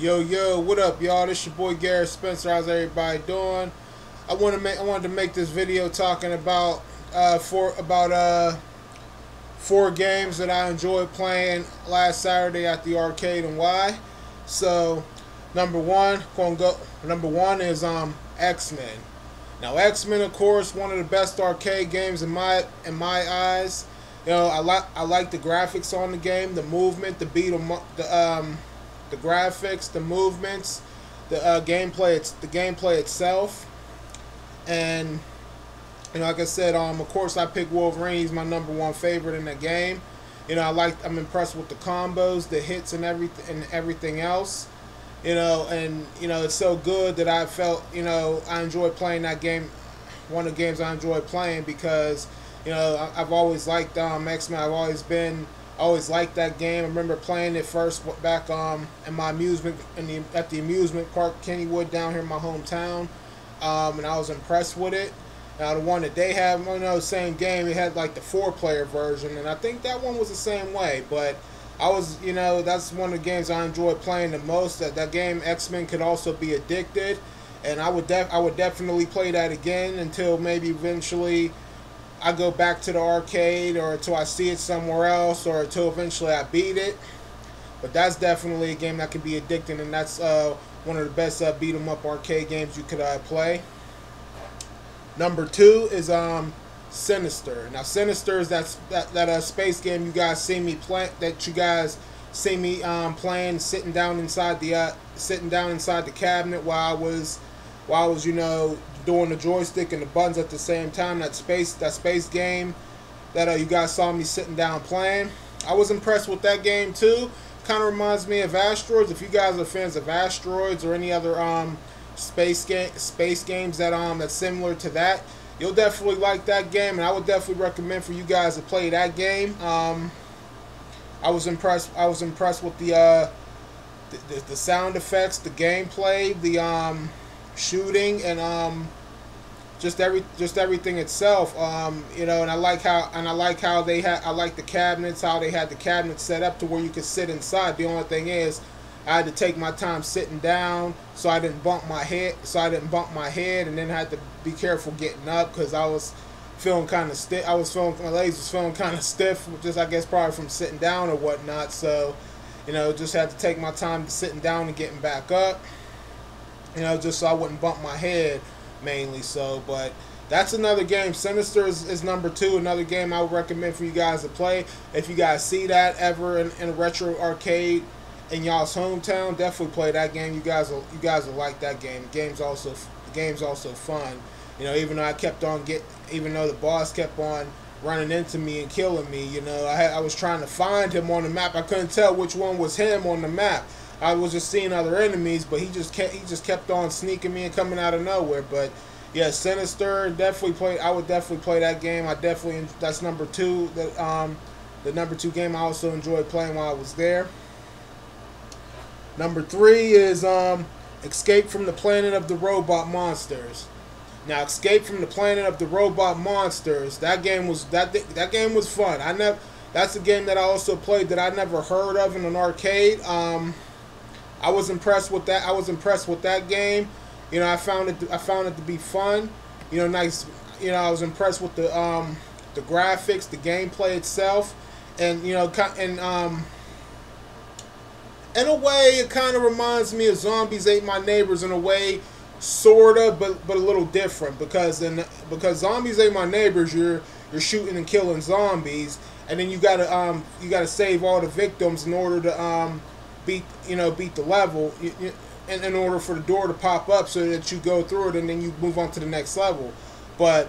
Yo, what up, y'all? This your boy Garrett Spencer. How's everybody doing? I wanted to make this video talking about four games that I enjoyed playing last Saturday at the arcade and why. So, number one is X-Men. Now, X-Men, of course, one of the best arcade games in my eyes. You know, I like the graphics on the game, the movement, the beat 'em up, the graphics, the movements, the gameplay itself, and like I said, of course I picked Wolverine. He's my number one favorite in the game. I'm impressed with the combos, the hits, and everything else. It's so good that I felt I enjoyed playing that game. One of the games I enjoyed playing because I've always liked X-Men. I always liked that game. I remember playing it first back in my at the amusement park Kennywood down here in my hometown, and I was impressed with it. Now the one that they have, same game. It had like the 4-player version, and I think that one was the same way. But that's one of the games I enjoyed playing the most. That game X-Men could also be addicted, and I would definitely play that again until maybe eventually I go back to the arcade, or until I see it somewhere else, or until eventually I beat it. But that's definitely a game that can be addicting, and that's one of the best beat 'em up arcade games you could play. Number two is Sinister. Now Sinister is that space game you guys see me play. That you guys see me playing, sitting down inside the cabinet while I was doing the joystick and the buttons at the same time. That space game that you guys saw me sitting down playing. I was impressed with that game too. Kind of reminds me of Asteroids. If you guys are fans of Asteroids or any other space games that's similar to that, you'll definitely like that game, and I would definitely recommend for you guys to play that game. I was impressed with the sound effects, the gameplay, the shooting, and just everything itself. And I like how I like the cabinets, how they had the cabinets set up to where you could sit inside. The only thing is, I had to take my time sitting down so I didn't bump my head, and then had to be careful getting up because I was feeling kind of stiff. My legs was feeling kind of stiff, just I guess probably from sitting down or whatnot. So, just had to take my time sitting down and getting back up. Just so I wouldn't bump my head mainly. So, but that's another game. Sinister is number two. Another game I would recommend for you guys to play. If you guys see that ever in a retro arcade in y'all's hometown, definitely play that game. You guys will like that game. The game's also fun. Even though the boss kept on running into me and killing me, I was trying to find him on the map. I couldn't tell which one was him on the map. I was just seeing other enemies, but he just kept on sneaking me and coming out of nowhere. But yeah, Sinister, I would definitely play that game. That's number two. The number two game I also enjoyed playing while I was there. Number three is Escape from the Planet of the Robot Monsters. Now, Escape from the Planet of the Robot Monsters. That game was fun. That's a game that I also played that I never heard of in an arcade. I was impressed with that. I was impressed with that game. I found it to be fun. Nice. I was impressed with the graphics, the gameplay itself, and in a way, it kind of reminds me of Zombies Ate My Neighbors in a way, sorta, but a little different because Zombies Ate My Neighbors, you're shooting and killing zombies, and then you gotta save all the victims in order to beat the level, in order for the door to pop up so that you go through it and then you move on to the next level. But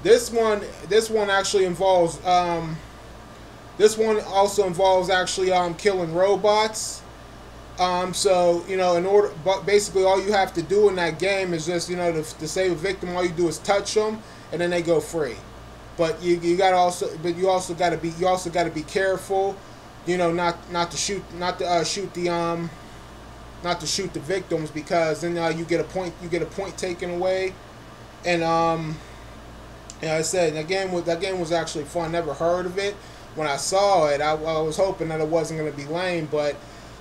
this one actually involves actually killing robots. But basically all you have to do in that game is just, to save a victim, all you do is touch them and then they go free. But you also got to be careful, not to shoot the victims, because then you get a point taken away. And I said that game was actually fun. Never heard of it. When I saw it, I was hoping that it wasn't going to be lame, but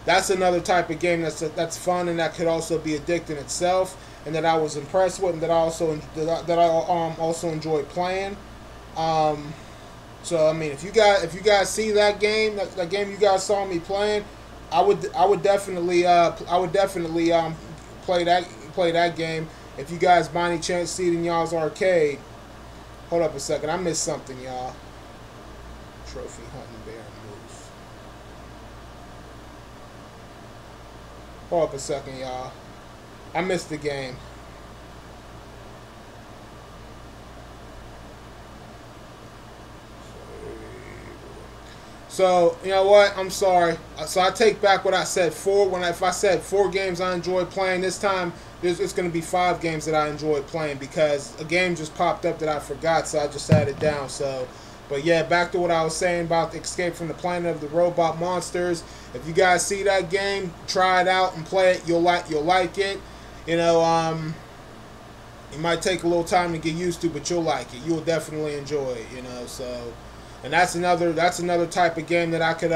that's another type of game that's fun and that could also be addicting itself, and that I was impressed with, and that I also enjoyed playing. Um, so I mean, if you guys see that game, that game you guys saw me playing, I would definitely play that game. If you guys by any chance see it in y'all's arcade, hold up a second, I missed something, y'all. Trophy hunting bear moose. Hold up a second, y'all. I missed the game. So you know what? I'm sorry. So I take back what I said. If I said 4 games I enjoyed playing, this time it's going to be 5 games that I enjoyed playing, because a game just popped up that I forgot, so I just added it down. So, but yeah, back to what I was saying about Escape from the Planet of the Robot Monsters. If you guys see that game, try it out and play it. You'll like it. You know, it might take a little time to get used to, but you'll like it. You'll definitely enjoy it. You know, so. And that's another type of game that I could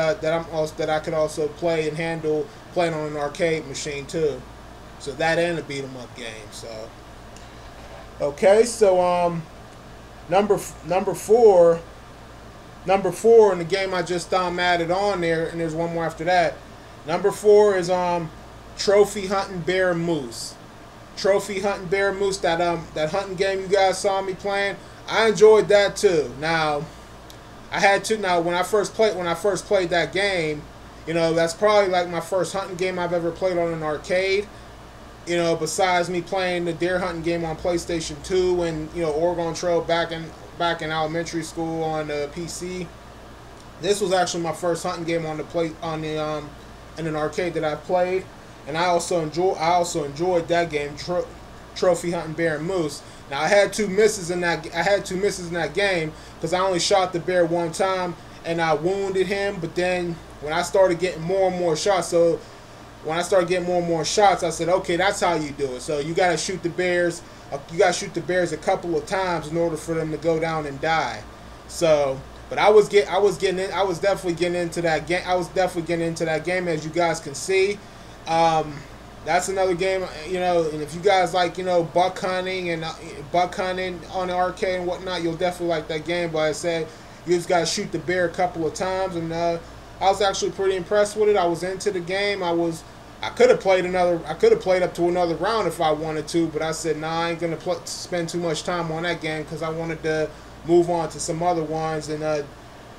also play and handle playing on an arcade machine too. So that and a beat 'em up game. So okay, so number four in the game I just added on there, and there's one more after that. Number 4 is Trophy Hunting Bear Moose. Trophy Hunting Bear Moose. That hunting game you guys saw me playing. I enjoyed that too. Now. When I first played that game, you know, that's probably like my first hunting game I've ever played on an arcade. You know, besides me playing the deer hunting game on PlayStation 2 and, you know, Oregon Trail back in elementary school on the PC. This was actually my first hunting game in an arcade that I played, and I also enjoyed that game, Trophy Hunting Bear and Moose. Now I had 2 misses in that game because I only shot the bear one time and I wounded him. But then when I started getting more and more shots, I said, okay, that's how you do it. So you gotta shoot the bears. You gotta shoot the bears a couple of times in order for them to go down and die. So, but I was definitely getting into that game, as you guys can see. That's another game, you know, and if you guys like, you know, buck hunting on the arcade and whatnot, you'll definitely like that game. But I said, you just gotta shoot the bear a couple of times, and I was actually pretty impressed with it. I was into the game. I could have played up to another round if I wanted to, but I said, nah, I ain't gonna spend too much time on that game because I wanted to move on to some other ones and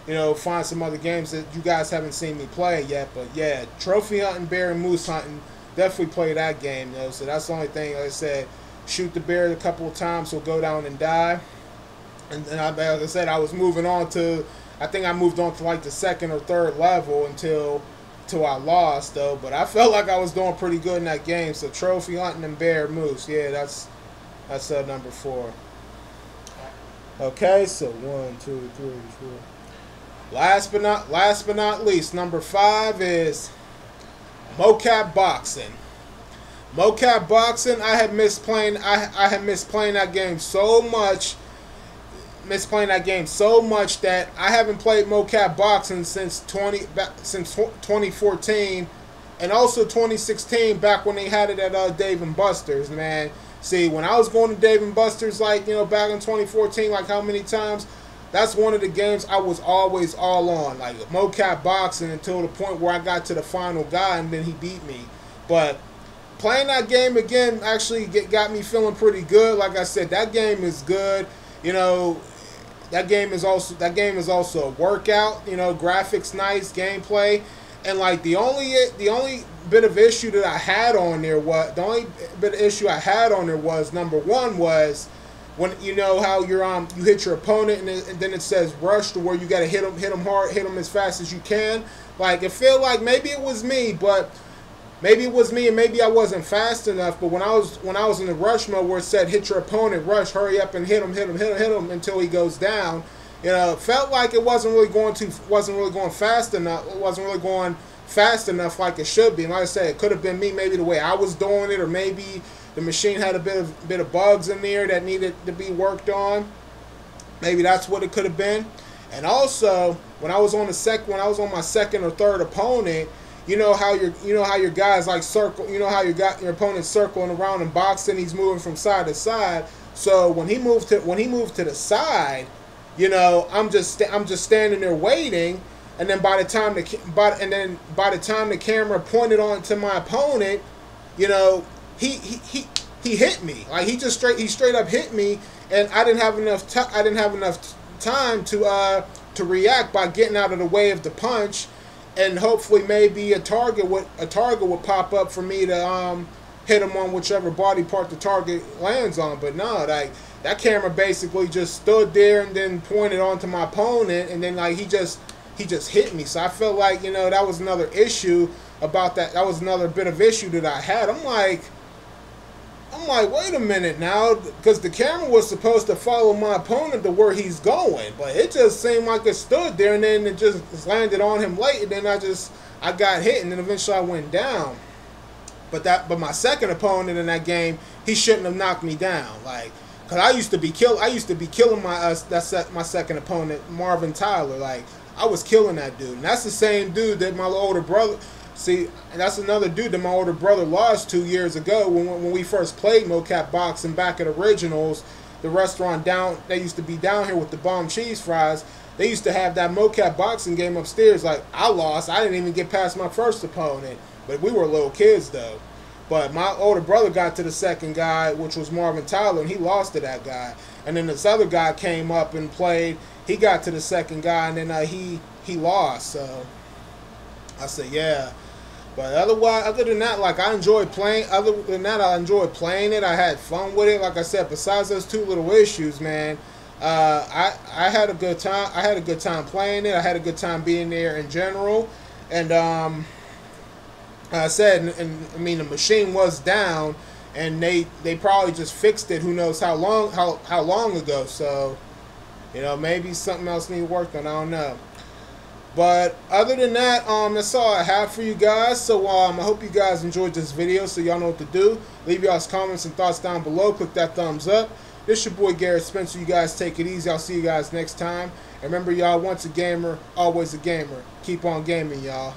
you know, find some other games that you guys haven't seen me play yet. But yeah, Trophy Hunting, Bear and Moose Hunting. Definitely play that game, though. So that's the only thing. Like I said, shoot the bear a couple of times, so go down and die. And then, as I said, I was moving on to. I think I moved on to like the 2nd or 3rd level until I lost, though. But I felt like I was doing pretty good in that game. So Trophy Hunting and Bear Moose, yeah, that's number 4. Okay, so 1, 2, 3, 4. Last but not least, number 5 is Mocap Boxing. Mocap Boxing, I had missed playing that game so much. That I haven't played Mocap Boxing since 2014 and also 2016, back when they had it at Dave & Buster's, man. See, when I was going to Dave & Buster's, like, you know, back in 2014, like how many times, that's one of the games I was always all on, like Mocap Boxing, until the point where I got to the final guy and then he beat me. But playing that game again actually got me feeling pretty good. Like I said, that game is good. You know, that game is also a workout. You know, graphics nice, gameplay, and like the only bit of issue that I had on there was number 1 was when, you know how you're you hit your opponent and then it says rush, to where you got to hit them hard, hit them as fast as you can. Like, it felt like maybe it was me, and maybe I wasn't fast enough. But when I was in the rush mode where it said hit your opponent, rush, hurry up and hit him until he goes down, you know, it felt like it wasn't really going fast enough. It wasn't really going fast enough like it should be. And like I said, it could have been me, maybe the way I was doing it, or maybe the machine had a bit of bugs in there that needed to be worked on. Maybe that's what it could have been. And also, when I was on my 2nd or 3rd opponent, you know how your guys like circle, you know how your opponent's circling around and boxing, he's moving from side to side. So when he moved to the side, you know, I'm just standing there waiting, and then by the time the time the camera pointed on to my opponent, you know, he hit me. Like he straight up hit me, and I didn't have enough time to react by getting out of the way of the punch, and hopefully maybe a target would pop up for me to hit him on whichever body part the target lands on. But no, like that camera basically just stood there and then pointed onto my opponent, and then like he just hit me. So I felt like, you know, that was another issue about that. That was another bit of issue that I had. I'm like, wait a minute now, because the camera was supposed to follow my opponent to where he's going, but it just seemed like it stood there, and then it just landed on him late, and then I got hit, and then eventually I went down. But my second opponent in that game, he shouldn't have knocked me down, like, cause I used to be killing my second opponent, Marvin Tyler. Like I was killing that dude, and that's the same dude that my older brother. See, and that's another dude that my older brother lost 2 years ago when we first played mocap boxing back at Originals, the restaurant they used to be down here with the bomb cheese fries. They used to have that mocap boxing game upstairs. Like I lost, I didn't even get past my first opponent, but we were little kids though. But my older brother got to the second guy, which was Marvin Tyler, and he lost to that guy. And then this other guy came up and played. He got to the second guy, and then he lost. So I said, yeah. But other than that, like I enjoyed playing. Other than that, I enjoyed playing it. I had fun with it. Like I said, besides those two little issues, man, I had a good time. I had a good time playing it. I had a good time being there in general. And I said, and I mean, the machine was down, and they probably just fixed it. Who knows how long ago? So, you know, maybe something else needs work on. I don't know. But other than that, that's all I have for you guys. So I hope you guys enjoyed this video, so y'all know what to do. Leave y'all's comments and thoughts down below. Click that thumbs up. This your boy Garrett Spencer. You guys take it easy. I'll see you guys next time. And remember, y'all, once a gamer, always a gamer. Keep on gaming, y'all.